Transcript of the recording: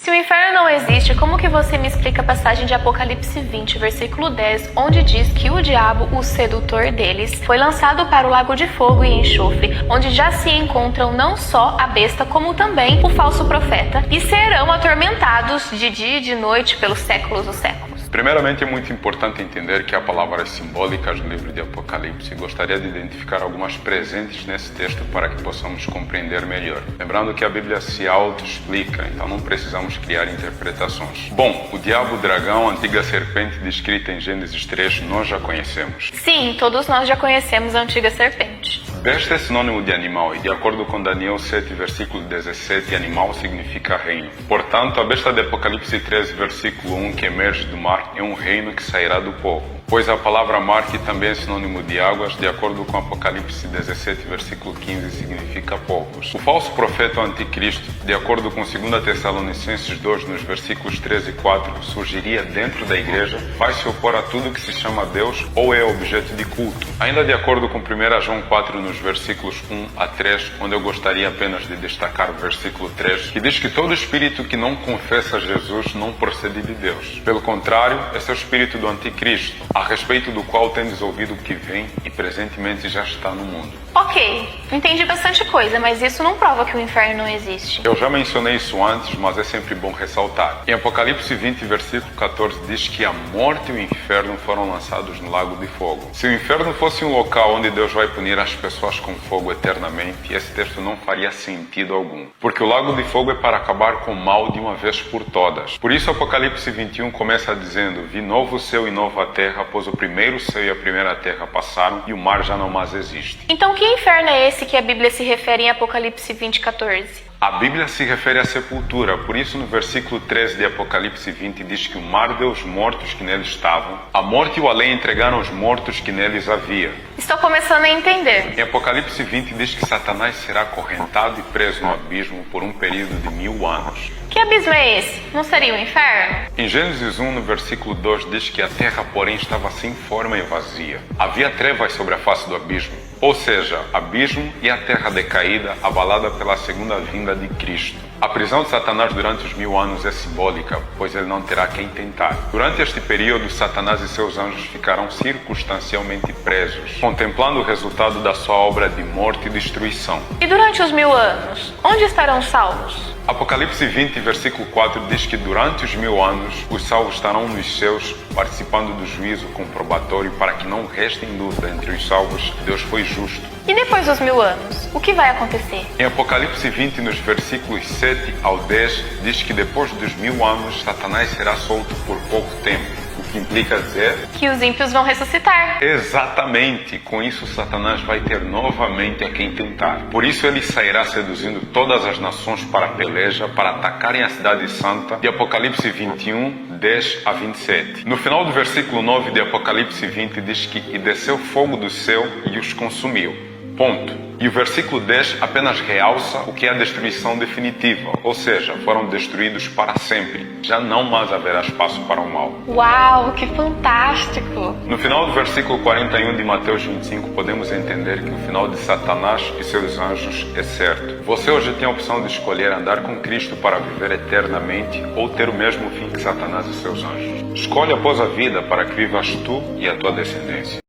Se o inferno não existe, como que você me explica a passagem de Apocalipse 20, versículo 10, onde diz que o diabo, o sedutor deles, foi lançado para o lago de fogo e enxofre, onde já se encontram não só a besta, como também o falso profeta, e serão atormentados de dia e de noite pelos séculos dos séculos. Primeiramente, é muito importante entender que há palavras simbólicas do livro de Apocalipse e gostaria de identificar algumas presentes nesse texto para que possamos compreender melhor. Lembrando que a Bíblia se auto-explica, então não precisamos criar interpretações. Bom, o diabo, o dragão, a antiga serpente descrita em Gênesis 3, nós já conhecemos. Sim, todos nós já conhecemos a antiga serpente. Besta é sinônimo de animal e, de acordo com Daniel 7, versículo 17, animal significa reino. Portanto, a besta de Apocalipse 13, versículo 1, que emerge do mar, é um reino que sairá do povo. Pois a palavra mar, que também é sinônimo de águas, de acordo com Apocalipse 17, versículo 15, significa povos. O falso profeta, o anticristo, de acordo com 2 Tessalonicenses 2, nos versículos 13 e 4, surgiria dentro da igreja, vai se opor a tudo que se chama Deus ou é objeto de culto. Ainda de acordo com 1 João 4, nos versículos 1 a 3, onde eu gostaria apenas de destacar o versículo 3, que diz que todo espírito que não confessa Jesus não procede de Deus. Pelo contrário, esse é o espírito do anticristo, a respeito do qual tendes ouvido o que vem e presentemente já está no mundo. Ok, entendi bastante coisa, mas isso não prova que o inferno não existe. Eu já mencionei isso antes, mas é sempre bom ressaltar. Em Apocalipse 20, versículo 14, diz que a morte e o inferno foram lançados no lago de fogo. Se o inferno fosse um local onde Deus vai punir as pessoas com fogo eternamente, esse texto não faria sentido algum. Porque o lago de fogo é para acabar com o mal de uma vez por todas. Por isso Apocalipse 21 começa dizendo: vi novo céu e nova terra, pois o primeiro céu e a primeira terra passaram e o mar já não mais existe. Então que inferno é esse que a Bíblia se refere em Apocalipse 20, 14? A Bíblia se refere à sepultura, por isso no versículo 13 de Apocalipse 20 diz que o mar deu os mortos que nele estavam, a morte e o além entregaram os mortos que neles havia. Estou começando a entender. Em Apocalipse 20 diz que Satanás será acorrentado e preso no abismo por um período de 1000 anos. Que abismo é esse? Não seria o inferno? Em Gênesis 1, no versículo 2, diz que a terra, porém, estava sem forma e vazia. Havia trevas sobre a face do abismo, ou seja, abismo e a terra decaída, abalada pela segunda vinda de Cristo. A prisão de Satanás durante os 1000 anos é simbólica, pois ele não terá quem tentar. Durante este período, Satanás e seus anjos ficarão circunstancialmente presos, contemplando o resultado da sua obra de morte e destruição. E durante os 1000 anos, onde estarão salvos? Apocalipse 20, versículo 4 diz que durante os 1000 anos os salvos estarão nos céus participando do juízo comprobatório para que não restem dúvida entre os salvos. Deus foi justo. E depois dos 1000 anos, o que vai acontecer? Em Apocalipse 20, nos versículos 7 ao 10, diz que depois dos 1000 anos Satanás será solto por pouco tempo. O que implica dizer que os ímpios vão ressuscitar. Exatamente. Com isso, Satanás vai ter novamente a quem tentar. Por isso, ele sairá seduzindo todas as nações para a peleja, para atacarem a cidade santa, de Apocalipse 21, 10 a 27. No final do versículo 9 de Apocalipse 20, diz que e desceu fogo do céu e os consumiu. Ponto. E o versículo 10 apenas realça o que é a destruição definitiva, ou seja, foram destruídos para sempre. Já não mais haverá espaço para o mal. Uau, que fantástico! No final do versículo 41 de Mateus 25, podemos entender que o final de Satanás e seus anjos é certo. Você hoje tem a opção de escolher andar com Cristo para viver eternamente ou ter o mesmo fim que Satanás e seus anjos. Escolhe após a vida para que vivas tu e a tua descendência.